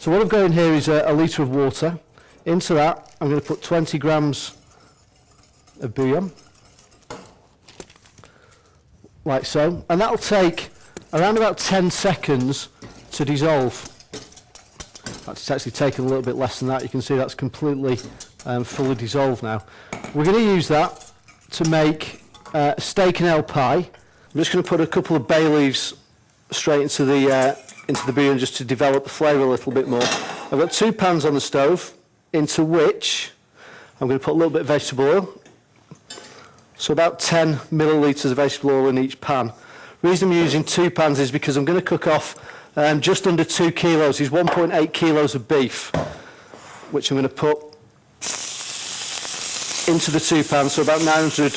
So what I've got in here is a litre of water. Into that, I'm going to put 20 grams of bouillon, like so, and that'll take around about 10 seconds to dissolve. That's actually taken a little bit less than that. You can see that's completely fully dissolved now. We're going to use that to make steak and ale pie. I'm just going to put a couple of bay leaves straight into the bouillon just to develop the flavour a little bit more. I've got 2 pans on the stove, into which I'm going to put a little bit of vegetable oil. So about 10 millilitres of vegetable oil in each pan. The reason I'm using 2 pans is because I'm going to cook off just under 2 kilos, is 1.8 kilos of beef, which I'm going to put into the 2 pans, so about 900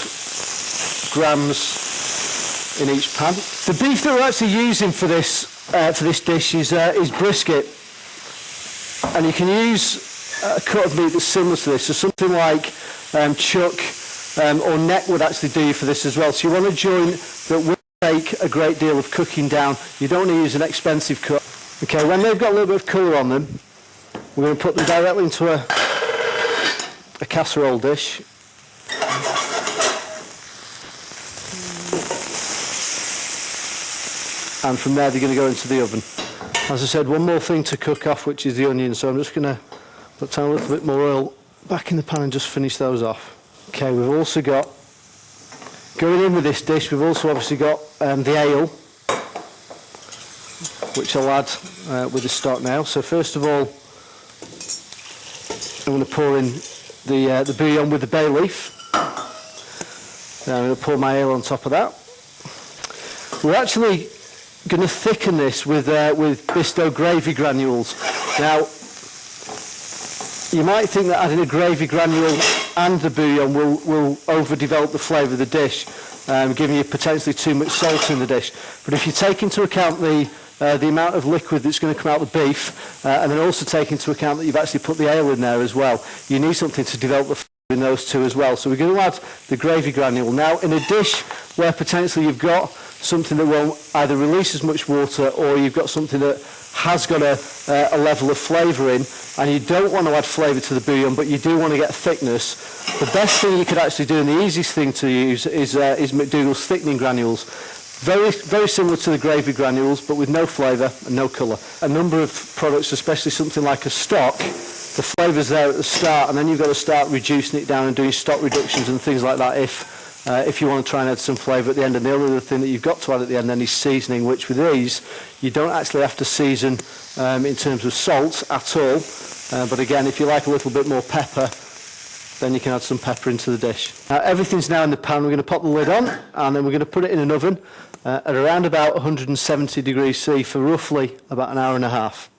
grams in each pan. The beef that we're actually using for this dish is brisket, and you can use a cut of meat that's similar to this, so something like chuck or neck would actually do for this as well. So you want a joint that will take a great deal of cooking down. You don't want to use an expensive cut. Okay, when they've got a little bit of colour on them, we're going to put them directly into a casserole dish. And from there they're going to go into the oven. As I said, one more thing to cook off, which is the onion, so I'm just going to put down a little bit more oil back in the pan and just finish those off. Okay, we've also got, going in with this dish, we've also obviously got the ale, which I'll add with the stock now. So first of all, I'm going to pour in the bouillon with the bay leaf. Then I'm going to pour my ale on top of that. We're actually going to thicken this with Bisto gravy granules. Now, you might think that adding a gravy granule and the bouillon will overdevelop the flavour of the dish, giving you potentially too much salt in the dish. But if you take into account the amount of liquid that's going to come out of the beef, and then also take into account that you've actually put the ale in there as well, you need something to develop the flavour in those two as well. So we're going to add the gravy granule. Now, in a dish where potentially you've got something that won't either release as much water, or you've got something that has got a level of flavour in, and you don't want to add flavour to the bouillon, but you do want to get thickness, the best thing you could actually do, and the easiest thing to use, is McDougall's thickening granules. Very, very similar to the gravy granules, but with no flavour and no colour. A number of products, especially something like a stock, the flavour's there at the start, and then you've got to start reducing it down and doing stock reductions and things like that if you want to try and add some flavour at the end. And the only other thing that you've got to add at the end then is seasoning, which with these you don't actually have to season in terms of salt at all, but again, if you like a little bit more pepper, then you can add some pepper into the dish. Now, everything's now in the pan. We're going to pop the lid on, and then we're going to put it in an oven at around about 170 degrees C for roughly about an hour and a half.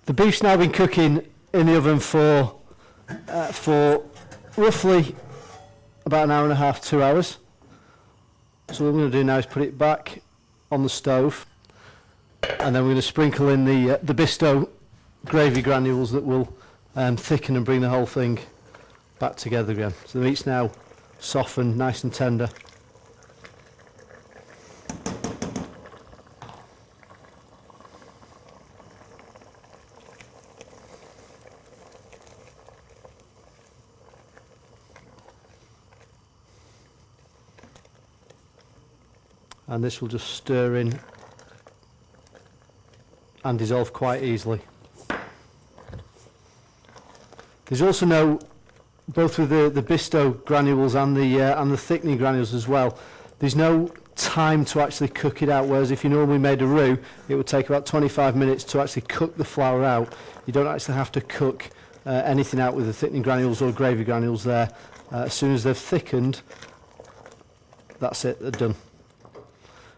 The beef's now been cooking in the oven for roughly about an hour and a half, 2 hours. So what we're going to do now is put it back on the stove, and then we're going to sprinkle in the Bisto gravy granules that will thicken and bring the whole thing back together again. So the meat's now softened, nice and tender. And this will just stir in and dissolve quite easily. There's also no, both with the Bisto granules and the thickening granules as well, there's no time to actually cook it out, whereas if you normally made a roux, it would take about 25 minutes to actually cook the flour out. You don't actually have to cook anything out with the thickening granules or gravy granules there. As soon as they've thickened, that's it, they're done.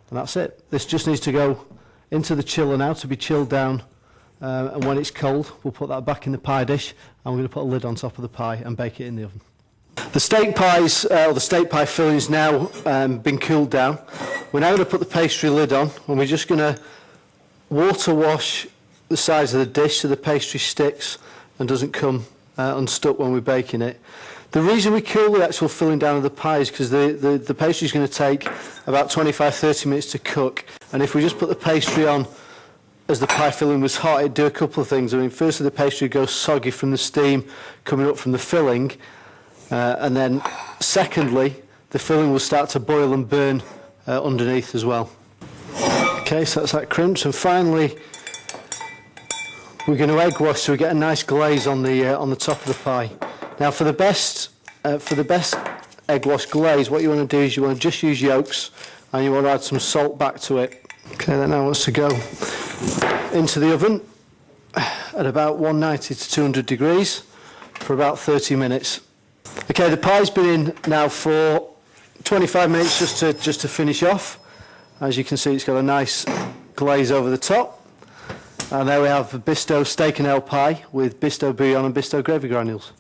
And that's it. This just needs to go into the chiller now to be chilled down, and when it's cold we'll put that back in the pie dish, and we're going to put a lid on top of the pie and bake it in the oven. The steak pies, or the steak pie filling is now been cooled down. We're now going to put the pastry lid on, and we're just going to water wash the sides of the dish so the pastry sticks and doesn't come unstuck when we're baking it. The reason we cool the actual filling down of the pie is because the pastry is going to take about 25-30 minutes to cook, and if we just put the pastry on as the pie filling was hot, it'd do a couple of things. I mean, firstly, the pastry would go soggy from the steam coming up from the filling, and then secondly, the filling will start to boil and burn underneath as well. Okay, so that's that crimped, and finally we're going to egg wash so we get a nice glaze on the top of the pie. Now, for the best egg wash glaze, what you want to do is you want to just use yolks, and you want to add some salt back to it. Okay, that now wants to go into the oven at about 190 to 200 degrees for about 30 minutes. Okay, the pie's been in now for 25 minutes just to finish off. As you can see, it's got a nice glaze over the top. And there we have the Bisto steak and ale pie with Bisto bouillon and Bisto gravy granules.